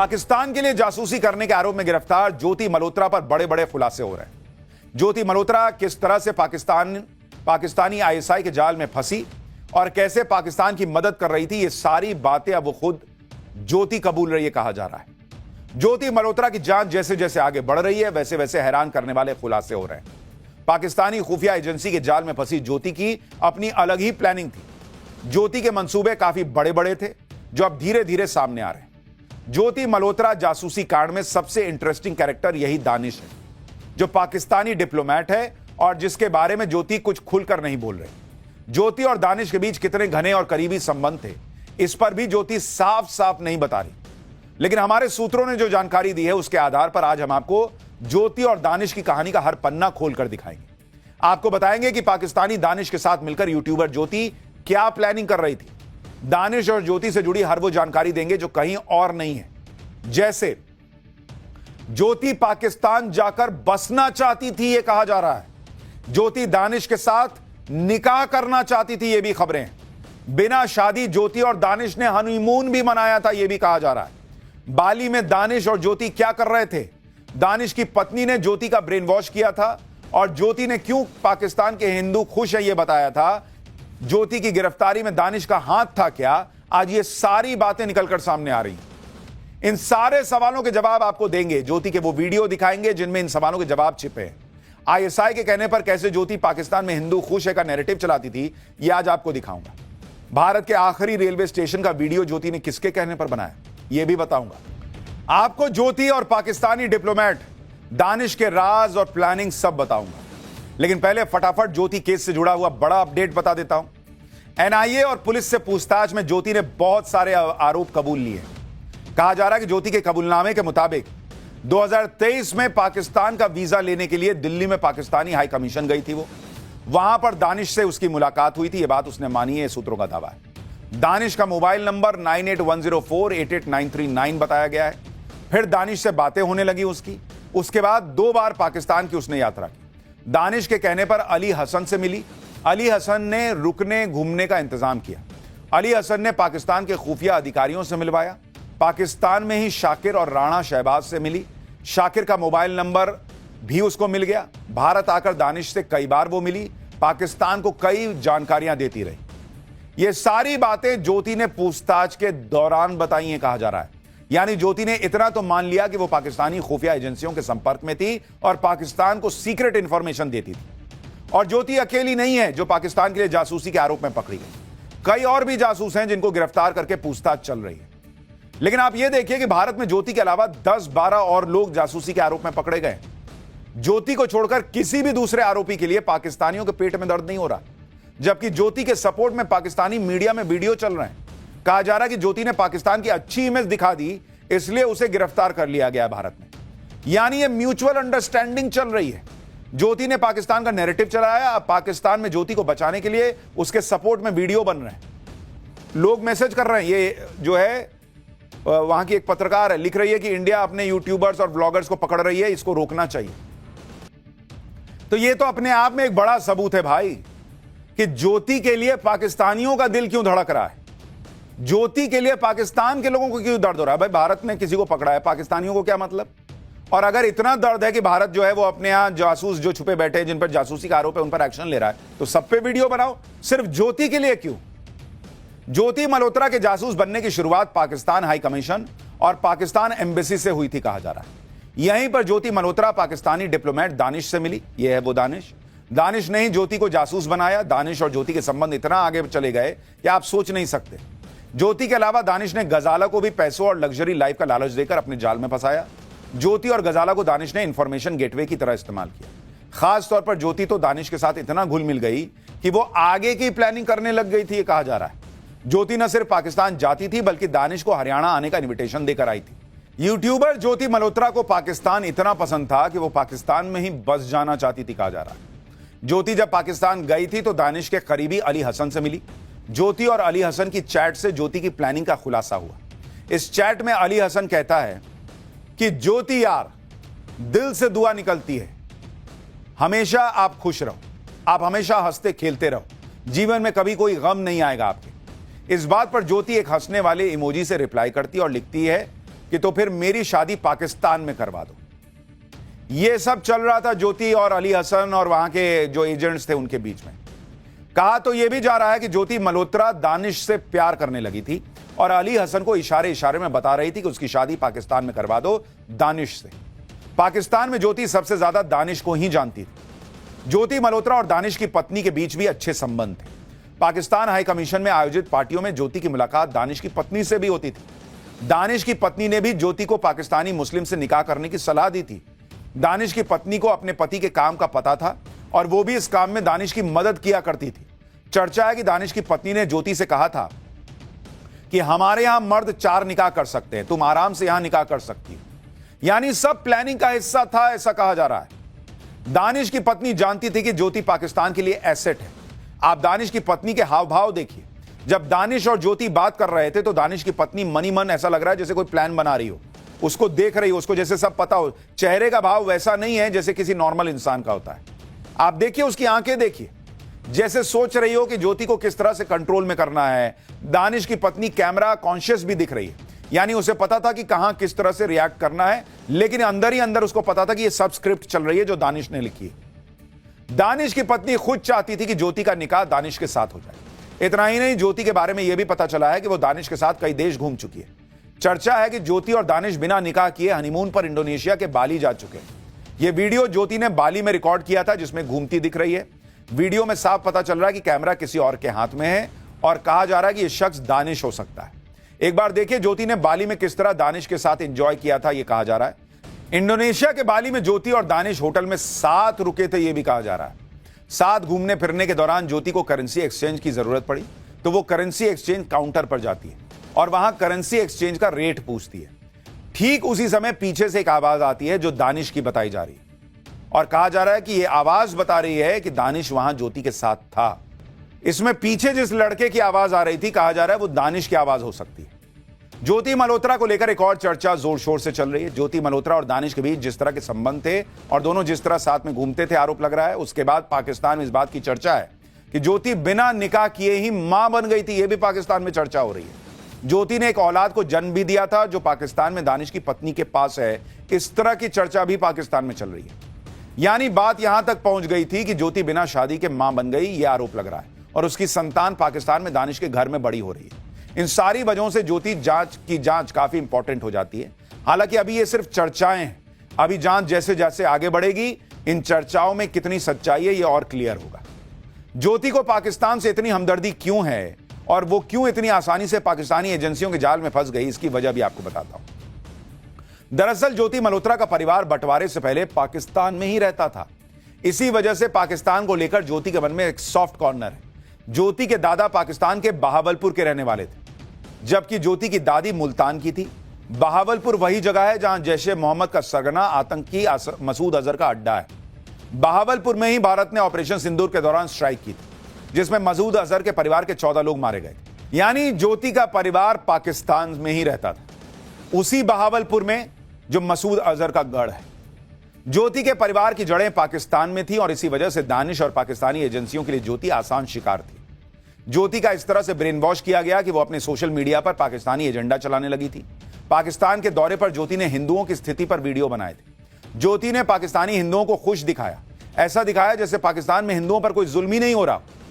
पाकिस्तान के लिए जासूसी करने के आरोप में गिरफ्तार ज्योति मल्होत्रा पर बड़े बड़े खुलासे हो रहे हैं। ज्योति मल्होत्रा किस तरह से पाकिस्तानी आईएसआई के जाल में फंसी और कैसे पाकिस्तान की मदद कर रही थी, ये सारी बातें अब वो खुद ज्योति कबूल रही है, कहा जा रहा है। ज्योति मल्होत्रा की जांच जैसे जैसे आगे बढ़ रही है वैसे वैसे हैरान करने वाले खुलासे हो रहे हैं। पाकिस्तानी खुफिया एजेंसी के जाल में फंसी ज्योति की अपनी अलग ही प्लानिंग थी। ज्योति के मंसूबे काफी बड़े बड़े थे जो अब धीरे धीरे सामने आ रहे हैं। ज्योति मल्होत्रा जासूसी कांड में सबसे इंटरेस्टिंग कैरेक्टर यही दानिश है, जो पाकिस्तानी डिप्लोमेट है और जिसके बारे में ज्योति कुछ खुलकर नहीं बोल रही। ज्योति और दानिश के बीच कितने घने और करीबी संबंध थे, इस पर भी ज्योति साफ साफ नहीं बता रही। लेकिन हमारे सूत्रों ने जो जानकारी दी है उसके आधार पर आज हम आपको ज्योति और दानिश की कहानी का हर पन्ना खोलकर दिखाएंगे। आपको बताएंगे कि पाकिस्तानी दानिश के साथ मिलकर यूट्यूबर ज्योति क्या प्लानिंग कर रही थी। दानिश और ज्योति से जुड़ी हर वो जानकारी देंगे जो कहीं और नहीं है। जैसे ज्योति पाकिस्तान जाकर बसना चाहती थी, यह कहा जा रहा है। ज्योति दानिश के साथ निकाह करना चाहती थी, यह भी खबरें हैं। बिना शादी ज्योति और दानिश ने हनीमून भी मनाया था, यह भी कहा जा रहा है। बाली में दानिश और ज्योति क्या कर रहे थे? दानिश की पत्नी ने ज्योति का ब्रेन वॉश किया था और ज्योति ने क्यों पाकिस्तान के हिंदू खुश है यह बताया था। ज्योति की गिरफ्तारी में दानिश का हाथ था क्या? आज ये सारी बातें निकलकर सामने आ रही हैं। इन सारे सवालों के जवाब आपको देंगे। ज्योति के वो वीडियो दिखाएंगे जिनमें इन सवालों के जवाब छिपे हैं। आईएसआई के कहने पर कैसे ज्योति पाकिस्तान में हिंदू खुश है का नैरेटिव चलाती थी, यह आज आपको दिखाऊंगा। भारत के आखिरी रेलवे स्टेशन का वीडियो ज्योति ने किसके कहने पर बनाया, यह भी बताऊंगा। आपको ज्योति और पाकिस्तानी डिप्लोमेट दानिश के राज और प्लानिंग सब बताऊंगा। लेकिन पहले फटाफट ज्योति केस से जुड़ा हुआ बड़ा अपडेट बता देता हूं। एनआईए और पुलिस से पूछताछ में ज्योति ने बहुत सारे आरोप कबूल लिए। कहा जा रहा है कि ज्योति के कबूलनामे के मुताबिक 2023 में पाकिस्तान का वीजा लेने के लिए दिल्ली में पाकिस्तानी हाई कमीशन गई थी। वो वहां पर दानिश से उसकी मुलाकात हुई थी, यह बात उसने मानी है, सूत्रों का दावा है। दानिश का मोबाइल नंबर 9810488939 बताया गया है। फिर दानिश से बातें होने लगी उसकी। उसके बाद 2 बार पाकिस्तान की उसने यात्रा की। दानिश के कहने पर अली हसन से मिली। अली हसन ने रुकने घूमने का इंतजाम किया। अली हसन ने पाकिस्तान के खुफिया अधिकारियों से मिलवाया। पाकिस्तान में ही शाकिर और राणा शहबाज से मिली। शाकिर का मोबाइल नंबर भी उसको मिल गया। भारत आकर दानिश से कई बार वो मिली, पाकिस्तान को कई जानकारियां देती रही। ये सारी बातें ज्योति ने पूछताछ के दौरान बताई हैं, कहा जा रहा है। यानी ज्योति ने इतना तो मान लिया कि वो पाकिस्तानी खुफिया एजेंसियों के संपर्क में थी और पाकिस्तान को सीक्रेट इंफॉर्मेशन देती थी। और ज्योति अकेली नहीं है जो पाकिस्तान के लिए जासूसी के आरोप में पकड़ी गई। कई और भी जासूस हैं जिनको गिरफ्तार करके पूछताछ चल रही है। लेकिन आप यह देखिए कि भारत में ज्योति के अलावा 10-12 और लोग जासूसी के आरोप में पकड़े गए। ज्योति को छोड़कर किसी भी दूसरे आरोपी के लिए पाकिस्तानियों के पेट में दर्द नहीं हो रहा, जबकि ज्योति के सपोर्ट में पाकिस्तानी मीडिया में वीडियो चल रहे हैं। कहा जा रहा है कि ज्योति ने पाकिस्तान की अच्छी इमेज दिखा दी, इसलिए उसे गिरफ्तार कर लिया गया भारत में। यानी ये म्यूचुअल अंडरस्टैंडिंग चल रही है। ज्योति ने पाकिस्तान का नैरेटिव चलाया, अब पाकिस्तान में ज्योति को बचाने के लिए उसके सपोर्ट में वीडियो बन रहे हैं। लोग मैसेज कर रहे हैं। ये जो है वहां की एक पत्रकार है, लिख रही है कि इंडिया अपने यूट्यूबर्स और ब्लॉगर्स को पकड़ रही है, इसको रोकना चाहिए। तो ये तो अपने आप में एक बड़ा सबूत है भाई कि ज्योति के लिए पाकिस्तानियों का दिल क्यों धड़क रहा है। ज्योति के लिए पाकिस्तान के लोगों को क्यों दर्द हो रहा है। भाई भारत ने किसी को पकड़ा है, पाकिस्तानियों को क्या मतलब। और अगर इतना दर्द है कि भारत जो है वो अपने यहां जासूस जो छुपे बैठे हैं, जिन पर जासूसी का आरोप है, उन पर एक्शन ले रहा है, तो सब पे वीडियो बनाओ। सिर्फ ज्योति के लिए क्यों? ज्योति मल्होत्रा के जासूस बनने की शुरुआत पाकिस्तान हाई कमीशन और पाकिस्तान एम्बेसी से हुई थी, कहा जा रहा है। यहीं पर ज्योति मल्होत्रा पाकिस्तानी डिप्लोमेट दानिश से मिली। यह है वो दानिश। दानिश ने ही ज्योति को जासूस बनाया। दानिश और ज्योति के संबंध इतना आगे चले गए कि आप सोच नहीं सकते। ज्योति के अलावा दानिश ने गजाला को भी पैसों और लग्जरी लाइफ का लालच देकर अपने जाल में फंसाया। ज्योति और गजाला को दानिश ने इंफॉर्मेशन गेटवे की तरह इस्तेमाल किया। खास तौर पर ज्योति तो दानिश के साथ इतना घुल मिल गई कि वो आगे की प्लानिंग करने लग गई थी, ये कहा जा रहा है। ज्योति न सिर्फ पाकिस्तान जाती थी बल्कि दानिश को हरियाणा आने का इन्विटेशन देकर आई थी। यूट्यूबर ज्योति मल्होत्रा को पाकिस्तान इतना पसंद था कि वो पाकिस्तान में ही बस जाना चाहती थी, कहा जा रहा है। ज्योति जब पाकिस्तान गई थी तो दानिश के करीबी अली हसन से मिली। ज्योति और अली हसन की चैट से ज्योति की प्लानिंग का खुलासा हुआ। इस चैट में अली हसन कहता है कि ज्योति यार, दिल से दुआ निकलती है, हमेशा आप खुश रहो, आप हमेशा हंसते खेलते रहो, जीवन में कभी कोई गम नहीं आएगा आपके। इस बात पर ज्योति एक हंसने वाले इमोजी से रिप्लाई करती और लिखती है, कि तो फिर मेरी शादी पाकिस्तान में करवा दो। यह सब चल रहा था ज्योति और अली हसन और वहां के जो एजेंट्स थे उनके बीच में। कहा तो यह भी जा रहा है कि ज्योति मल्होत्रा दानिश से प्यार करने लगी थी और अली हसन को इशारे इशारे में बता रही थी कि उसकी शादी पाकिस्तान में करवा दो दानिश से। पाकिस्तान में ज्योति सबसे ज्यादा दानिश को ही जानती थी। ज्योति मल्होत्रा और दानिश की पत्नी के बीच भी अच्छे संबंध थे। पाकिस्तान हाई कमीशन में आयोजित पार्टियों में ज्योति की मुलाकात दानिश की पत्नी से भी होती थी। दानिश की पत्नी ने भी ज्योति को पाकिस्तानी मुस्लिम से निकाह करने की सलाह दी थी। दानिश की पत्नी को अपने पति के काम का पता था और वो भी इस काम में दानिश की मदद किया करती थी। चर्चा है कि दानिश की पत्नी ने ज्योति से कहा था कि हमारे यहां मर्द 4 निकाह कर सकते हैं, तुम आराम से यहां निकाह कर सकती हो। यानी सब प्लानिंग का हिस्सा था, ऐसा कहा जा रहा है। दानिश की पत्नी जानती थी कि ज्योति पाकिस्तान के लिए एसेट है। आप दानिश की पत्नी के हाव भाव देखिए। जब दानिश और ज्योति बात कर रहे थे तो दानिश की पत्नी मनी मन ऐसा लग रहा है जैसे कोई प्लान बना रही हो, उसको देख रही हो, उसको जैसे सब पता हो। चेहरे का भाव वैसा नहीं है जैसे किसी नॉर्मल इंसान का होता है। आप देखिए, उसकी आंखें देखिए, जैसे सोच रही हो कि ज्योति को किस तरह से कंट्रोल में करना है। दानिश की पत्नी कैमरा कॉन्शियस भी दिख रही है, यानी उसे पता था कि कहां किस तरह से रिएक्ट करना है, लेकिन अंदर ही अंदर उसको पता था कि यह सब स्क्रिप्ट चल रही है जो दानिश ने लिखी है। दानिश की पत्नी खुद चाहती थी कि ज्योति का निकाह दानिश के साथ हो जाए। इतना ही नहीं, ज्योति के बारे में यह भी पता चला है कि वो दानिश के साथ कई देश घूम चुकी है। चर्चा है कि ज्योति और दानिश बिना निकाह किए हनीमून पर इंडोनेशिया के बाली जा चुके हैं। यह वीडियो ज्योति ने बाली में रिकॉर्ड किया था, जिसमें घूमती दिख रही है। वीडियो में साफ पता चल रहा है कि कैमरा किसी और के हाथ में है और कहा जा रहा है कि यह शख्स दानिश हो सकता है। एक बार देखिए ज्योति ने बाली में किस तरह दानिश के साथ एंजॉय किया था, यह कहा जा रहा है। इंडोनेशिया के बाली में ज्योति और दानिश होटल में साथ रुके थे, यह भी कहा जा रहा है। साथ घूमने फिरने के दौरान ज्योति को करेंसी एक्सचेंज की जरूरत पड़ी तो वो करेंसी एक्सचेंज काउंटर पर जाती है और वहां करेंसी एक्सचेंज का रेट पूछती है। ठीक उसी समय पीछे से एक आवाज आती है जो दानिश की बताई जा रही है और कहा जा रहा है कि यह आवाज बता रही है कि दानिश वहां ज्योति के साथ था। इसमें पीछे जिस लड़के की आवाज आ रही थी, कहा जा रहा है वो दानिश की आवाज हो सकती है। ज्योति मल्होत्रा को लेकर एक और चर्चा जोर शोर से चल रही है। ज्योति मल्होत्रा और दानिश के बीच जिस तरह के संबंध थे और दोनों जिस तरह साथ में घूमते थे, आरोप लग रहा है। उसके बाद पाकिस्तान में इस बात की चर्चा है कि ज्योति बिना निकाह किए ही मां बन गई थी, यह भी पाकिस्तान में चर्चा हो रही है। ज्योति ने एक औलाद को जन्म भी दिया था जो पाकिस्तान में दानिश की पत्नी के पास है। इस तरह की चर्चा भी पाकिस्तान में चल रही है। यानी बात यहां तक पहुंच गई थी कि ज्योति बिना शादी के मां बन गई, यह आरोप लग रहा है और उसकी संतान पाकिस्तान में दानिश के घर में बड़ी हो रही है। इन सारी वजहों से ज्योति जांच काफी इंपॉर्टेंट हो जाती है। हालांकि अभी ये सिर्फ चर्चाएं हैं। अभी जांच जैसे जैसे आगे बढ़ेगी, इन चर्चाओं में कितनी सच्चाई है ये और क्लियर होगा। ज्योति को पाकिस्तान से इतनी हमदर्दी क्यों है और वो क्यों इतनी आसानी से पाकिस्तानी एजेंसियों के जाल में फंस गई, इसकी वजह भी आपको बताता हूं। दरअसल ज्योति मल्होत्रा का परिवार बंटवारे से पहले पाकिस्तान में ही रहता था। इसी वजह से पाकिस्तान को लेकर ज्योति के मन में एक सॉफ्ट कॉर्नर है। ज्योति के दादा पाकिस्तान के बहावलपुर के रहने वाले थे, जबकि ज्योति की दादी मुल्तान की थी। बहावलपुर वही जगह है जहां जैश-ए मोहम्मद का सरगना आतंकी मसूद अजहर का अड्डा है। बहावलपुर में ही भारत ने ऑपरेशन सिंदूर के दौरान स्ट्राइक की थी, जिसमें मसूद अजहर के परिवार के 14 लोग मारे गए। यानी ज्योति का परिवार पाकिस्तान में ही रहता था, उसी बहावलपुर में जो मसूद अजहर का गढ़ है। ज्योति के परिवार की जड़ें पाकिस्तान में थी और इसी वजह से दानिश और पाकिस्तानी एजेंसियों के लिए ज्योति आसान शिकार थी। ज्योति का इस तरह से ब्रेन वॉश किया गया कि वो अपने सोशल मीडिया पर पाकिस्तानी एजेंडा चलाने लगी थी। पाकिस्तान के दौरे पर ज्योति ने हिंदुओं की स्थिति पर वीडियो बनाए थे। ज्योति ने पाकिस्तानी हिंदुओं को खुश दिखाया, ऐसा दिखाया जैसे पाकिस्तान में हिंदुओं पर कोई जुल्म ही नहीं हो रहा।